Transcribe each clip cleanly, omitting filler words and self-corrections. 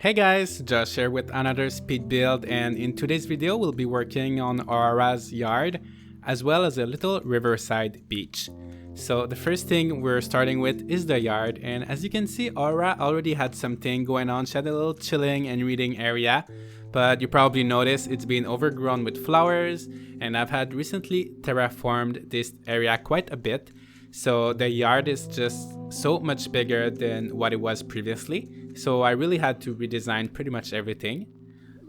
Hey guys, Josh here with another speed build, and in today's video we'll be working on Aurora's yard as well as a little riverside beach. So the first thing we're starting with is the yard, and as you can see, Aurora already had something going on. She had a little chilling and reading area, but you probably noticed it's been overgrown with flowers, and I've had recently terraformed this area quite a bit. So the yard is just so much bigger than what it was previously. So I really had to redesign pretty much everything.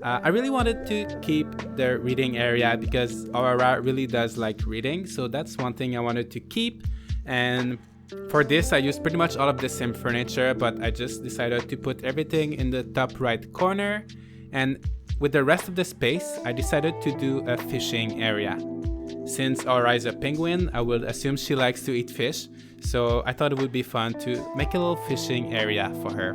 I really wanted to keep the reading area because Aurora really does like reading. So that's one thing I wanted to keep. And for this, I used pretty much all of the same furniture, but I just decided to put everything in the top right corner. And with the rest of the space, I decided to do a fishing area. Since Aurora is a penguin, I would assume she likes to eat fish, so I thought it would be fun to make a little fishing area for her.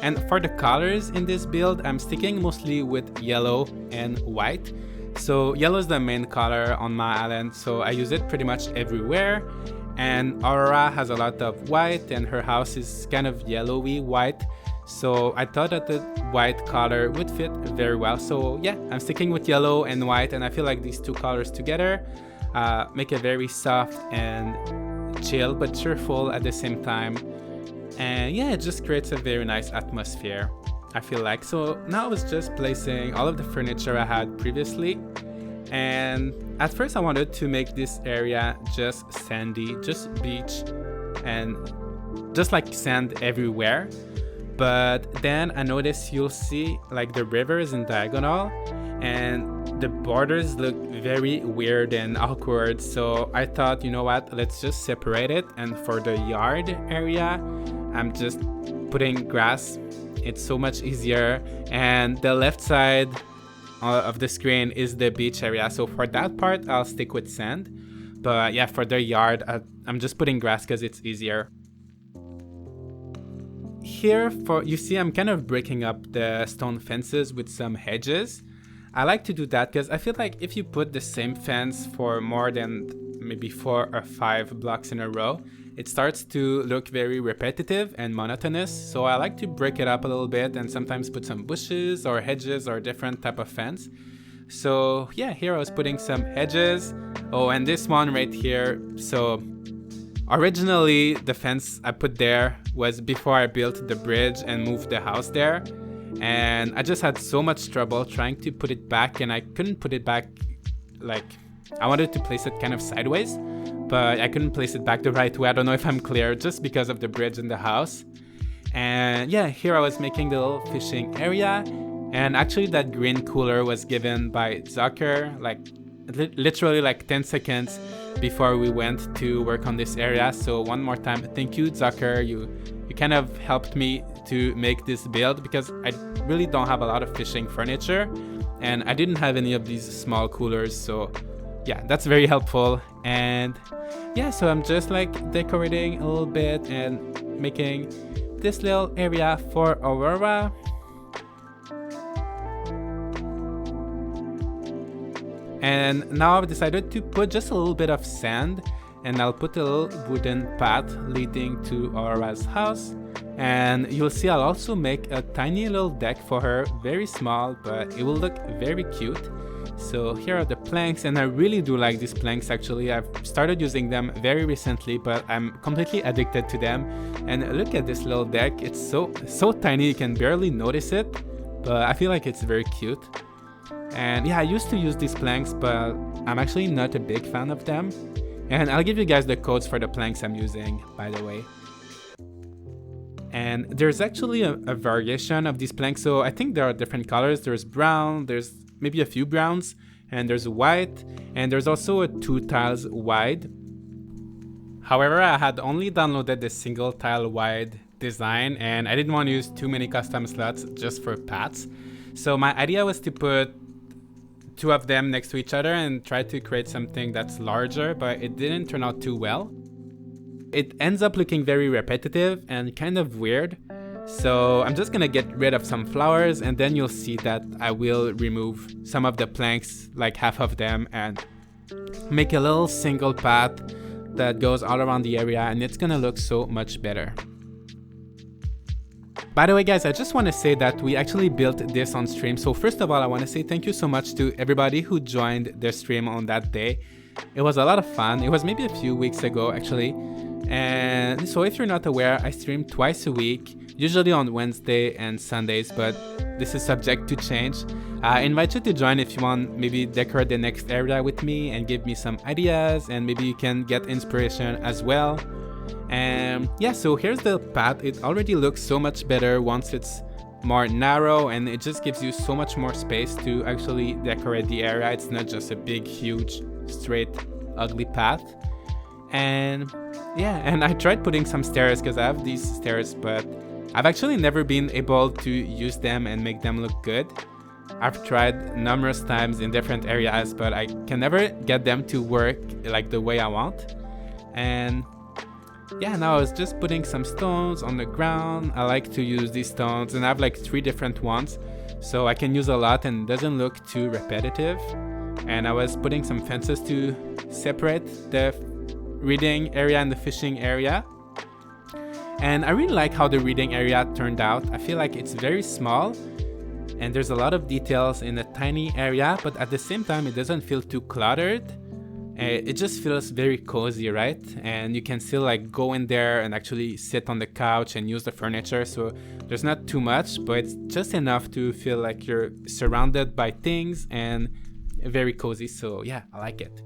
And for the colors in this build, I'm sticking mostly with yellow and white. So yellow is the main color on my island, so I use it pretty much everywhere. And Aurora has a lot of white, and her house is kind of yellowy white. So I thought that the white color would fit very well. So yeah, I'm sticking with yellow and white, and I feel like these two colors together make it very soft and chill but cheerful at the same time. And yeah, it just creates a very nice atmosphere, I feel like. So now I was just placing all of the furniture I had previously. And at first I wanted to make this area just sandy, just beach and just like sand everywhere. But then I noticed you'll see like the rivers in diagonal and the borders look very weird and awkward. So I thought, you know what, let's just separate it. And for the yard area, I'm just putting grass. It's so much easier. And the left side of the screen is the beach area. So for that part, I'll stick with sand. But yeah, for the yard, I'm just putting grass because it's easier. Here, you see I'm kind of breaking up the stone fences with some hedges. I like to do that because I feel like if you put the same fence for more than maybe 4 or 5 blocks in a row, it starts to look very repetitive and monotonous. So I like to break it up a little bit and sometimes put some bushes or hedges or different type of fence. So yeah, here I was putting some hedges. Oh, and this one right here. So originally, the fence I put there was before I built the bridge and moved the house there. And I just had so much trouble trying to put it back, and I couldn't put it back like I wanted to place it kind of sideways, but I couldn't place it back the right way. I don't know if I'm clear, just because of the bridge in the house. And yeah, here I was making the little fishing area. And actually that green cooler was given by Zucker, like literally like 10 seconds before we went to work on this area. So one more time, thank you, Zucker. You kind of helped me to make this build because I really don't have a lot of fishing furniture and I didn't have any of these small coolers. So yeah, that's very helpful. And yeah, so I'm just like decorating a little bit and making this little area for Aurora. And now I've decided to put just a little bit of sand, and I'll put a little wooden path leading to Aurora's house. And you'll see I'll also make a tiny little deck for her, very small, but it will look very cute. So here are the planks, and I really do like these planks actually. I've started using them very recently, but I'm completely addicted to them. And look at this little deck, it's so tiny you can barely notice it, but I feel like it's very cute. And yeah, I used to use these planks, but I'm actually not a big fan of them. And I'll give you guys the codes for the planks I'm using, by the way. And there's actually a variation of these planks. So I think there are different colors. There's brown, there's maybe a few browns, and there's white, and there's also a 2 tiles wide. However, I had only downloaded the single tile wide design, and I didn't want to use too many custom slots just for paths. So my idea was to put 2 of them next to each other and try to create something that's larger, but it didn't turn out too well. It ends up looking very repetitive and kind of weird. So I'm just gonna get rid of some flowers, and then you'll see that I will remove some of the planks, like half of them, and make a little single path that goes all around the area, and it's gonna look so much better. By the way guys, I just want to say that we actually built this on stream. So first of all, I want to say thank you so much to everybody who joined the stream on that day. It was a lot of fun. It was maybe a few weeks ago actually. And so if you're not aware, I stream twice a week, usually on Wednesday and Sundays, but this is subject to change. I invite you to join if you want, maybe decorate the next area with me and give me some ideas, and maybe you can get inspiration as well. And yeah, so here's the path. It already looks so much better once it's more narrow, and it just gives you so much more space to actually decorate the area. It's not just a big, huge, straight, ugly path. And yeah, and I tried putting some stairs because I have these stairs, but I've actually never been able to use them and make them look good. I've tried numerous times in different areas, but I can never get them to work like the way I want. And yeah, now I was just putting some stones on the ground. I like to use these stones, and I have like 3 different ones, so I can use a lot and it doesn't look too repetitive. And I was putting some fences to separate the reading area and the fishing area. And I really like how the reading area turned out. I feel like it's very small and there's a lot of details in a tiny area, but at the same time it doesn't feel too cluttered. It just feels very cozy, right? And you can still like go in there and actually sit on the couch and use the furniture. So there's not too much, but it's just enough to feel like you're surrounded by things and very cozy. So yeah, I like it.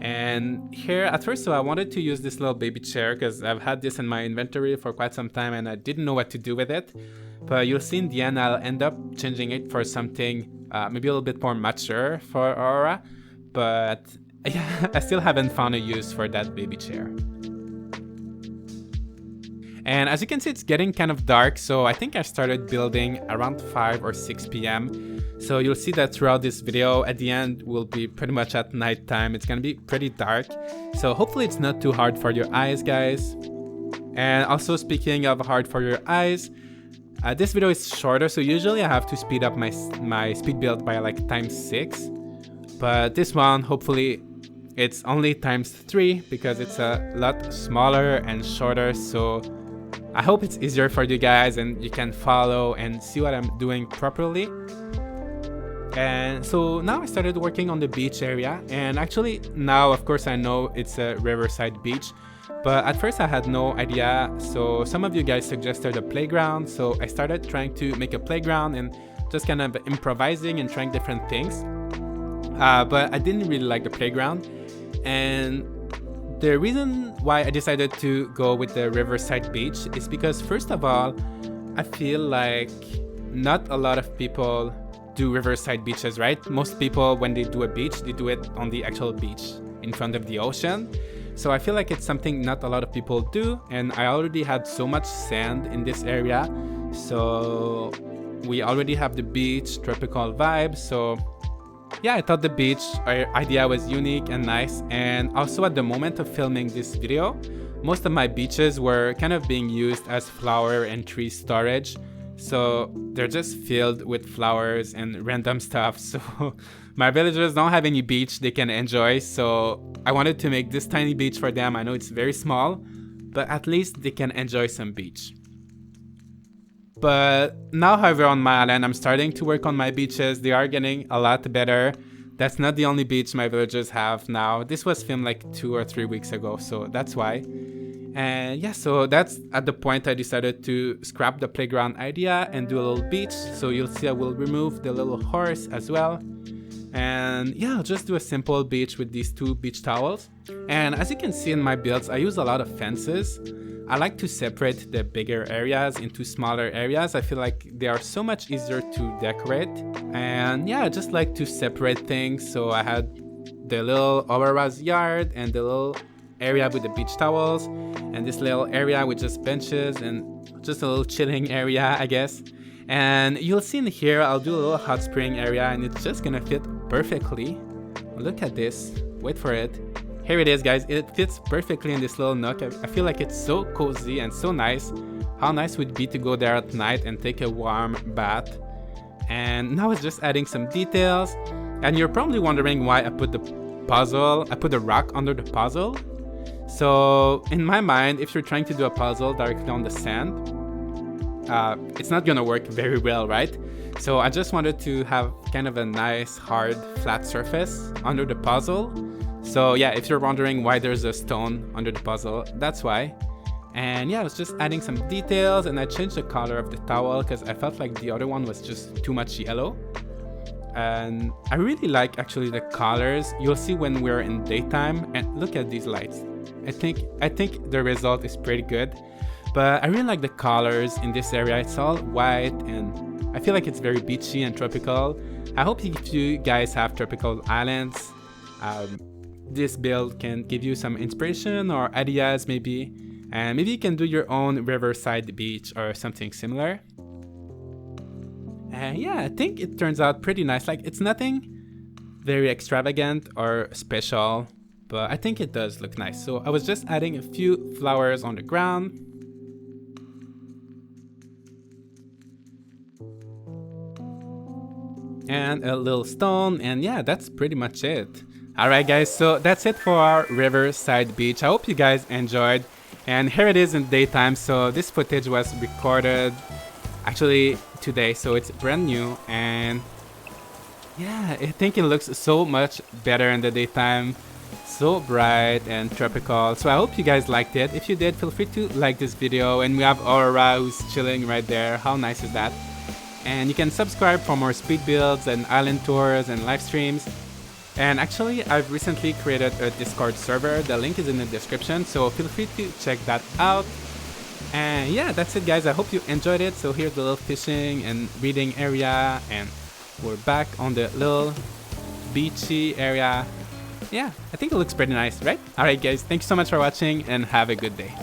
And here at first, so I wanted to use this little baby chair because I've had this in my inventory for quite some time and I didn't know what to do with it. But you'll see in the end, I'll end up changing it for something maybe a little bit more mature for Aurora. But yeah, I still haven't found a use for that baby chair. And as you can see, it's getting kind of dark, so I think I started building around 5 or 6 p.m. So you'll see that throughout this video, at the end, will be pretty much at night time. It's gonna be pretty dark, so hopefully it's not too hard for your eyes, guys. And also, speaking of hard for your eyes, this video is shorter, so usually I have to speed up my speed build by like ×6. But this one, hopefully, it's only ×3 because it's a lot smaller and shorter, so I hope it's easier for you guys and you can follow and see what I'm doing properly. And so now I started working on the beach area, and actually now of course I know it's a Riverside beach, but at first I had no idea. So some of you guys suggested a playground, so I started trying to make a playground and just kind of improvising and trying different things. But I didn't really like the playground, and the reason why I decided to go with the Riverside beach is because, first of all, I feel like not a lot of people do Riverside beaches, right? Most people, when they do a beach, they do it on the actual beach in front of the ocean. So I feel like it's something not a lot of people do, and I already had so much sand in this area. So we already have the beach, tropical vibe, so yeah, I thought the beach idea was unique and nice. And also at the moment of filming this video, most of my beaches were kind of being used as flower and tree storage. So they're just filled with flowers and random stuff. So my villagers don't have any beach they can enjoy. So I wanted to make this tiny beach for them. I know it's very small, but at least they can enjoy some beach. But now, however, on my island, I'm starting to work on my beaches. They are getting a lot better. That's not the only beach my villagers have now. This was filmed like 2 or 3 weeks ago, so that's why. And yeah, so that's at the point I decided to scrap the playground idea and do a little beach. So you'll see I will remove the little horse as well. And yeah, I'll just do a simple beach with these 2 beach towels. And as you can see in my builds, I use a lot of fences. I like to separate the bigger areas into smaller areas. I feel like they are so much easier to decorate. And yeah, I just like to separate things. So I had the little Aurora's yard and the little area with the beach towels, and this little area with just benches and just a little chilling area, I guess. And you'll see in here, I'll do a little hot spring area, and it's just gonna fit perfectly. Look at this, wait for it. Here it is, guys. It fits perfectly in this little nook. I feel like it's so cozy and so nice. How nice would it be to go there at night and take a warm bath. And now it's just adding some details. And you're probably wondering why I put the rock under the puzzle. So in my mind, if you're trying to do a puzzle directly on the sand, it's not gonna work very well, right? So I just wanted to have kind of a nice, hard, flat surface under the puzzle. So yeah, if you're wondering why there's a stone under the puzzle, that's why. And yeah, I was just adding some details, and I changed the color of the towel because I felt like the other one was just too much yellow. And I really like actually the colors. You'll see when we're in daytime, and look at these lights. I think the result is pretty good, but I really like the colors in this area. It's all white, and I feel like it's very beachy and tropical. I hope if you guys have tropical islands, this build can give you some inspiration or ideas maybe, and maybe you can do your own Riverside beach or something similar. And yeah, I think it turns out pretty nice. Like, it's nothing very extravagant or special, but I think it does look nice. So I was just adding a few flowers on the ground. And a little stone, and yeah, that's pretty much it. Alright guys, so that's it for our Riverside beach. I hope you guys enjoyed. And here it is in daytime. So this footage was recorded actually today, so it's brand new, and yeah, I think it looks so much better in the daytime, so bright and tropical. So I hope you guys liked it. If you did, feel free to like this video. And we have Aurora who's chilling right there. How nice is that? And you can subscribe for more speed builds and island tours and live streams. And actually, I've recently created a Discord server. The link is in the description, so feel free to check that out. And yeah, that's it guys. I hope you enjoyed it. So here's the little fishing and reading area, and we're back on the little beachy area. Yeah, I think it looks pretty nice, right? Alright guys, thank you so much for watching, and have a good day.